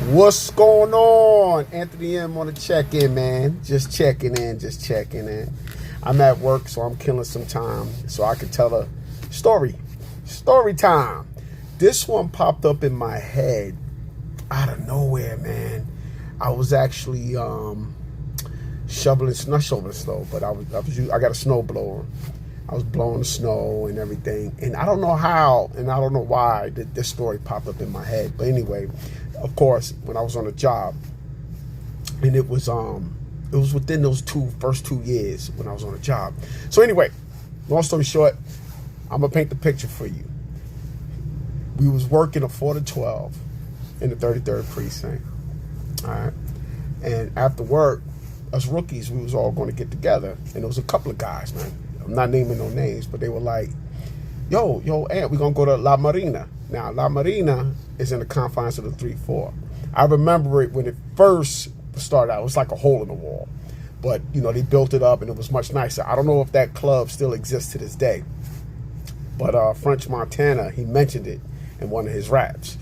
What's going on? Anthony M on the check-in, man. Just checking in. I'm at work, so I'm killing some time so I can tell a story. Story time. This one popped up in my head out of nowhere, man. I was actually shoveling snow, but I got a snow blower. I was blowing the snow and everything, and I don't know how and I don't know why this story popped up in my head. But anyway, of course, when I was on a job, and it was within those first 2 years when I was on a job. So anyway, long story short, I'm gonna paint the picture for you. We was working a 4 to 12 in the 33rd precinct. All right, and after work, us rookies, we was all going to get together, and there was a couple of guys, man. I'm not naming no names, but they were like, yo, Ant, we're going to go to La Marina. Now, La Marina is in the confines of the 3-4. I remember it when it first started out. It was like a hole in the wall. But, they built it up, and it was much nicer. I don't know if that club still exists to this day. But French Montana, he mentioned it in one of his raps.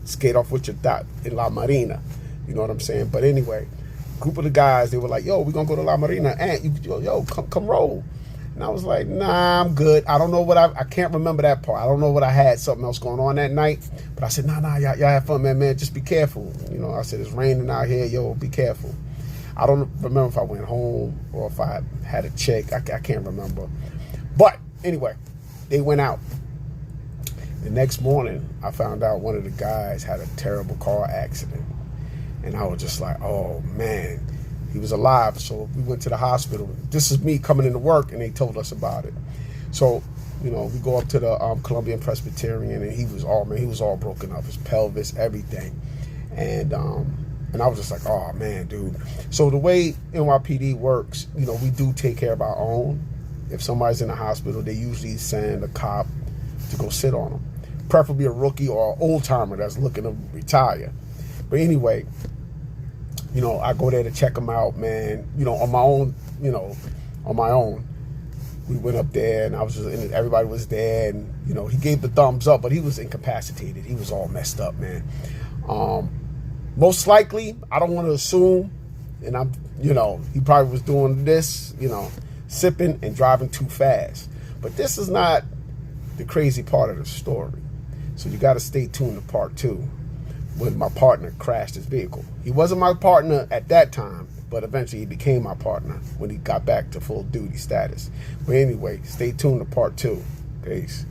Skate off with your dot in La Marina. You know what I'm saying? But anyway, group of the guys, they were like, yo, we're going to go to La Marina. Ant, come roll. And I was like, nah, I'm good. I don't know what I can't remember that part. I don't know what I had, something else going on that night. But I said, nah, y'all have fun, man. Just be careful. I said, it's raining out here. Yo, be careful. I don't remember if I went home or if I had a check. I can't remember. But anyway, they went out. The next morning, I found out one of the guys had a terrible car accident. And I was just like, oh, man. He was alive, so we went to the hospital. This is me coming into work, and they told us about it. So, we go up to the Columbian Presbyterian, and he was all broken up, his pelvis, everything. And I was just like, oh, man, dude. So the way NYPD works, we do take care of our own. If somebody's in the hospital, they usually send a cop to go sit on them, preferably a rookie or an old-timer that's looking to retire. But anyway, I go there to check him out, man. On my own. We went up there, and everybody was there, and he gave the thumbs up, but he was incapacitated. He was all messed up, man. Most likely, I don't want to assume, and he probably was doing this, sipping and driving too fast. But this is not the crazy part of the story. So you got to stay tuned to part 2. When my partner crashed his vehicle. He wasn't my partner at that time, but eventually he became my partner when he got back to full duty status. But anyway, stay tuned to part 2. Peace.